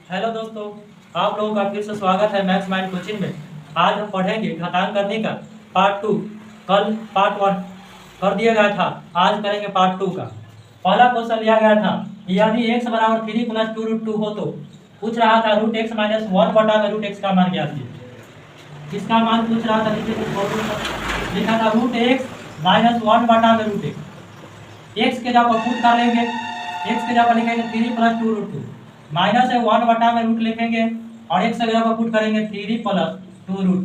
Hello दोस्तों, आप लोगों का फिर से स्वागत है मैथ्स माइंड कोचिंग में। आज हम पढ़ेंगे घातांक करने का पार्ट 2। कल पार्ट 1 कर दिया गया था, आज करेंगे पार्ट 2 का। पहला क्वेश्चन लिया गया था, यदि x बराबर 3 + 2√2 हो तो पूछ रहा था रूट एक्स माइनस 1 बटा में रूट एक्स का मान ज्ञात कीजिए। इसका मान पूछ रहा था, लिखा था रूट एक्स माइनस 1 बटा में रूट एक्स के जगह पुट कर लेंगे, एक्स के जगह लिखेंगे 3 + 2√2 माइनस है 1 बटा में रूट लिखेंगे और एक्स की जगह पर पुट करेंगे 3 + 2√2।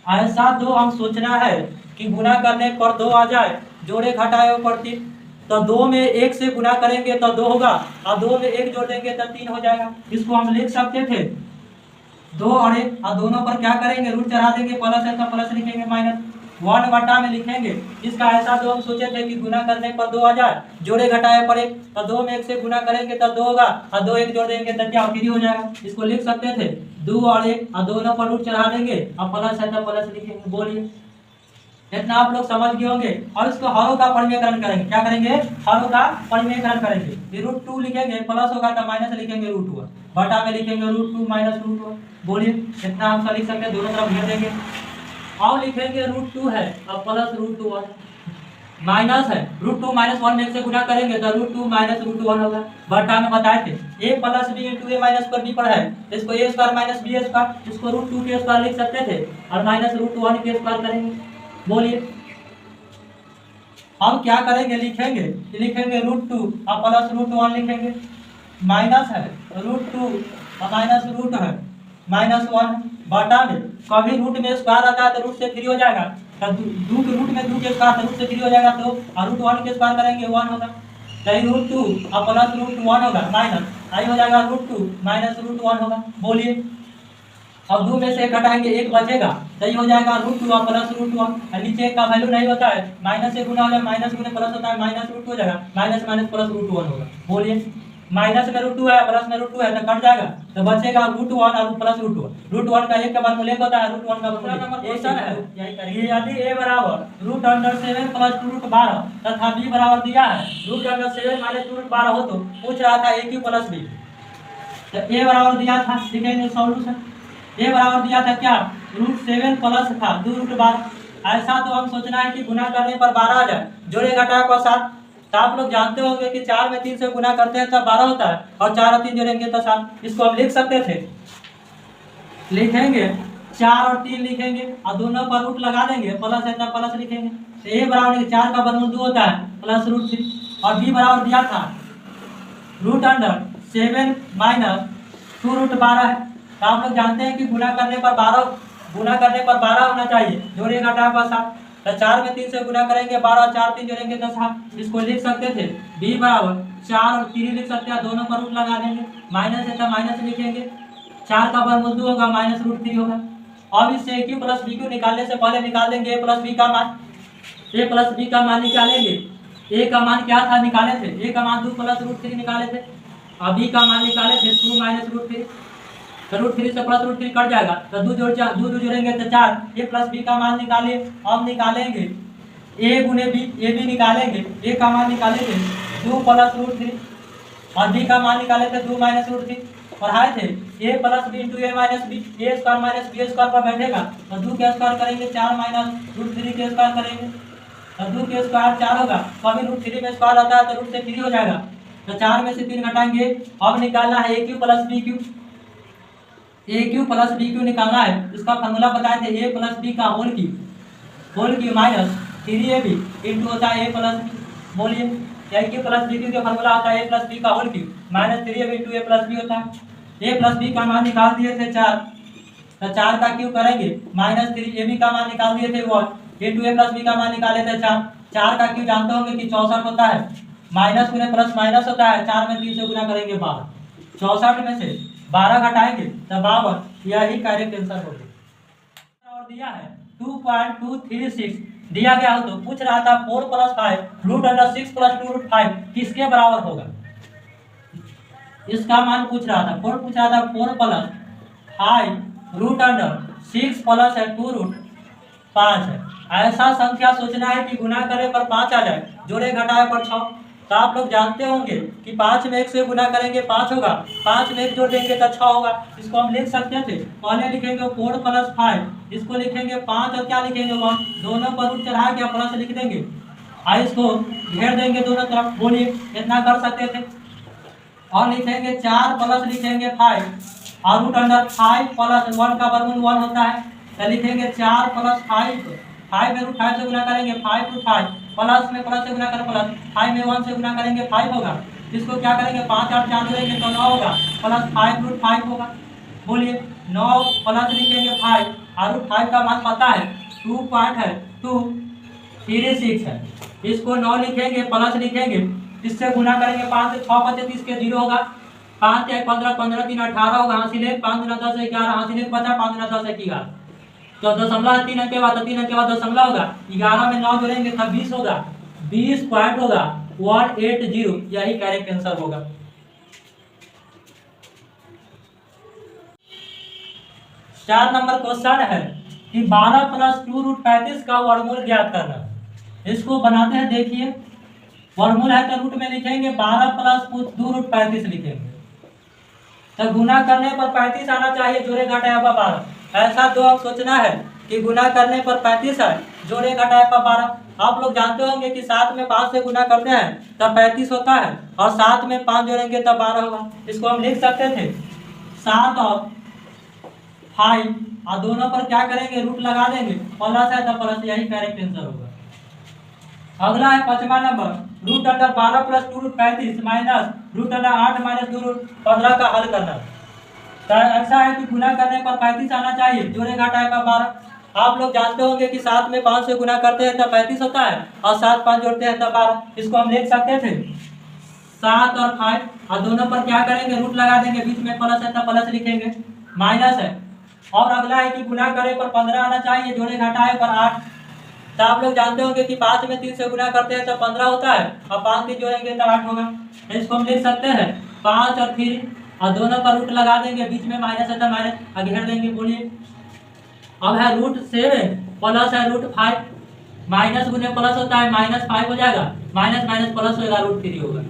ऐसा दो हम सोचना है कि गुना करने पर 2 आ जाए, जोड़े घटाए पर 3, तो 2 में 1 से गुना करेंगे तो 2 होगा और 2 में 1 जोड़ देंगे तो 3 हो जाएगा। इसको हम लिख सकते थे 2 और 1 और दोनों पर क्या करेंगे रूट चढ़ा देंगे, प्लस है तो प्लस लिखेंगे, माइनस 1 बटा में लिखेंगे। इसका ऐसा दो हम सोचे थे कि गुना करने पर 2 आ जाए, जोड़े घटाए पर 1, तो 2 में 1 से गुना करेंगे तो 2 होगा और 2 1 जोड़ देंगे तो क्या 3 हो जाएगा। इसको लिख सकते थे 2 और 1 और दोनों पर रूट चढ़ा देंगे और प्लस है तो प्लस लिखेंगे। बोलिए, इतना आप लोग समझ गए होंगे। और इसको हरों का परिमेयकरण करेंगे। क्या करेंगे? हरों का परिमेयकरण करेंगे। ये √2 लिखेंगे, प्लस होगा तो माइनस लिखेंगे √1, बटा में लिखेंगे √2 माइनस √1। बोलिए, इतना हम लिख सकते हैं, दोनों तरफ घेर देंगे और लिखेंगे √2 है अब प्लस √1 माइनस है √2 माइनस 1 में 1 से गुना करेंगे तो √2 माइनस √1 होगा। बटा में बताए थे a + b × a माइनस पर b पर है, इसको a² - b², इसको √2 के स्क्वायर लिख सकते थे और माइनस √1 के स्क्वायर करेंगे। बोलिए, हम क्या करेंगे? लिखेंगे √2 और प्लस √1 लिखेंगे, माइनस है √2 और माइनस रूट है -1 बटा में कभी रूट में स्क्वायर आता है तो रूट से 3 हो जाएगा, तो 2 के रूट में 2 के स्क्वायर तो रूट से 3 हो जाएगा, तो और √1 के स्क्वायर करेंगे 1 होगा, चाहे √2 और प्लस √1 होगा, माइनस आई हो जाएगा √2 माइनस √1 होगा। बोलिए, अब 2 में से 1 घटाएंगे 1 बचेगा, सही हो जाएगा √2 और प्लस √1। नीचे का वैल्यू नहीं होता है, माइनस से गुना हो जाए, माइनस गुने प्लस होता है, माइनस √2 हो जाएगा, माइनस माइनस प्लस √1 होगा। बोलिए, माइनस में √2 है प्लस में √2 है तो कट जाएगा, तो बचेगा √1 और प्लस √1 का 1 का वर्गमूल 1 होता है, √1 का वर्गमूल नंबर क्वेश्चन है। यदि a बराबर √7 + 2√12 तथा b बराबर दिया है √7 - 2√12 हो तो पूछ रहा था a³ + b। तो a बराबर दिया था, लिखेंगे सॉल्यूशन। a बराबर दिया था क्या? √7 प्लस था 2√12। ऐसा तो हम सोचना है कि गुना करने पर 12 आ जाए, जोड़े घटाए पर 7। तो आप लोग जानते होंगे कि 4 में 3 से गुना करते हैं तब 12 होता है और 4 और 3 जोड़ेंगे तो 7। इसको हम लिख सकते थे, लिखेंगे 4 और 3 लिखेंगे और दोनों पर रूट लगा देंगे, प्लस है तब प्लस लिखेंगे। तो a बराबर 4 का वर्गमूल 2 होता है प्लस √3 और b बराबर दिया था √7 - 2√12 है। तो आप लोग जानते हैं कि गुना करने पर 12 होना चाहिए, जोड़े घटाए पर 7। तो 4 में 3 से गुना करेंगे 12 और 4 3 जोड़ेंगे तो 7। इसको लिख सकते थे b बराबर 4 और 3 लिख सकते हैं, दोनों पर रूट लगा देंगे, माइनस है तो माइनस लिखेंगे, 4 का वर्गमूल 2 होगा माइनस √3 होगा। अब इससे a³ + b³ निकालने से पहले निकाल देंगे a + b का मान। a + b का मान निकालेंगे, a का मान क्या था निकाले थे, a का मान 2 + √3 निकाले थे और b का मान निकाले थे 2 - √3। तो √3 से प्लस √3 कट जाएगा, तो 2 जोड़ेंगे तो 4। a + b का मान निकालिए। अब निकालेंगे a गुने b, a b निकालेंगे, a का मान निकालेंगे 2 + √3 और b का मान निकाले थे 2 - √3। पढ़ाए थे a + b × a - b, a² - b² पर बैठेगा तो 2 के स्क्वायर करेंगे 4 - √3 के स्क्वायर करेंगे तो 2 के स्क्वायर 4 होगा, कभी √3 में स्क्वायर आता है तो रूट से 3 हो जाएगा, तो 4 में से 3 घटाएंगे। अब निकालना है a³ + b³, a³ + b³ निकालना है। इसका फॉर्मूला बताए थे a + b का whole cube minus 3ab into होता है a + b। बोलिए, a³ + b³ का फॉर्मूला होता है a + b का whole cube minus 3ab into a + b होता है। a + b का मान निकाल दिए थे 4, तो 4 का क्यूब करेंगे, माइनस 3ab का मान निकाल दिए थे 1 इंटू a + b का मान निकाले थे 4। 4 का क्यूब जानते होंगे कि 64 होता है, माइनस गुने प्लस माइनस होता है, 4 में 3 से गुना करेंगे 12, 64 में से 12 घटाएंगे तो 52। यही करेक्ट आंसर होगा। और दिया है 2.236 दिया गया हो तो पूछ रहा था 4 + 5 √6 + 2√5 किसके बराबर होगा। इसका मान पूछ रहा था, 4 पूछ रहा था 4 + 5 √6 प्लस है 2√5 है। ऐसा संख्या सोचना है कि गुना करे पर 5 आ जाए, जोड़े घटाए पर 6। तो आप लोग जानते होंगे कि 5 में 1 से गुना करेंगे 5 होगा, 5 में 1 जोड़ देंगे तो 6 होगा। इसको हम लिख सकते थे, पहले लिखेंगे 4 + 5, इसको लिखेंगे 5 और क्या लिखेंगे 1, दोनों पर रूट चढ़ा के प्लस लिख देंगे और इसको घेर देंगे दोनों तरफ। बोलिए इतना कर सकते थे। और लिखेंगे 4 प्लस लिखेंगे 5 और रूट अंडर 5 प्लस 1 का वर्गमूल 1 होता है, तो लिखेंगे 4 + 5, 5 में रूट 5 से गुना करेंगे 5 × 5, प्लस में प्लस से गुना करें प्लस, 5 में 1 से गुना करेंगे 5 होगा। इसको क्या करेंगे 5 और 4 जोड़ेंगे तो 9 होगा, प्लस 5 √ 5 होगा। बोलिए 9 प्लस लिखेंगे 5 और रूट 5 का मान पता है 2.236 है। इसको 9 लिखेंगे प्लस लिखेंगे, इससे गुना करेंगे 5 से 6 बचे 30 के 0 होगा, 5 × 15, 15 × 3 18 होगा, हासिल 5 × 10 11, हासिल बचा 5 × 10 11, तो दशमलव 3 अंक के बाद 3 अंक के बाद दशमलव होगा, 11 में 9 जोड़ेंगे तब 20 होगा, 20 पॉइंट होगा 180, यही करेक्ट आंसर होगा। चार नंबर क्वेश्चन है कि 12 + 2√35 का वर्गमूल ज्ञात करना। इसको बनाते हैं, देखिए वर्गमूल है तो रूट में लिखेंगे 12 + 2√35 लिखेंगे, तो गुना करने पर 35 आना चाहिए, जोड़े घटाया पर 12। ऐसा तो अब सोचना है कि गुना करने पर 35 है, जोड़े घटाया पर 12। आप लोग जानते होंगे कि 7 में 5 से गुना करते हैं तब 35 होता है और 7 में 5 जोड़ेंगे तब 12 होगा। इसको हम लिख सकते थे 7 और 5 और दोनों पर क्या करेंगे रूट लगा देंगे, प्लस है तो प्लस, यही करेक्ट आंसर होगा। अगला है 5वां number, root under 12 + 2√35 minus root under 8 - 2√15 का हल करना। तो ऐसा है कि गुना करने पर 35 आना चाहिए, जोड़े घटाए पर 12। आप लोग जानते होंगे कि 7 में 5 से गुना करते हैं तब 35 होता है और 7 5 जोड़ते हैं तब 12। इसको हम लिख सकते थे 7 और 5 और दोनों पर क्या करेंगे रूट लगा देंगे, बीच में प्लस है तो प्लस लिखेंगे, माइनस है। और अगला है कि गुना करे पर 15 आना चाहिए, जोड़े घटाए पर 8। तो आप लोग जानते होंगे कि 5 में 3 से गुना करते हैं तो 15 होता है और 5 3 जोड़ेंगे तो 8 होगा। इसको हम लिख सकते हैं 5 और 3 और दोनों पर रूट लगा देंगे, बीच में माइनस है तो माइनस और घेर देंगे। बोलिए अब है √7 प्लस है √5, माइनस गुने प्लस होता है -5 हो जाएगा, माइनस माइनस प्लस होगा √3 होगा,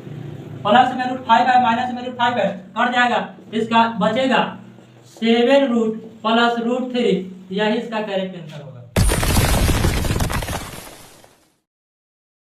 प्लस में √5 है माइनस में √5 है, कट जाएगा, इसका बचेगा 7 रूट प्लस √3, यही इसका करेक्ट आंसर होगा।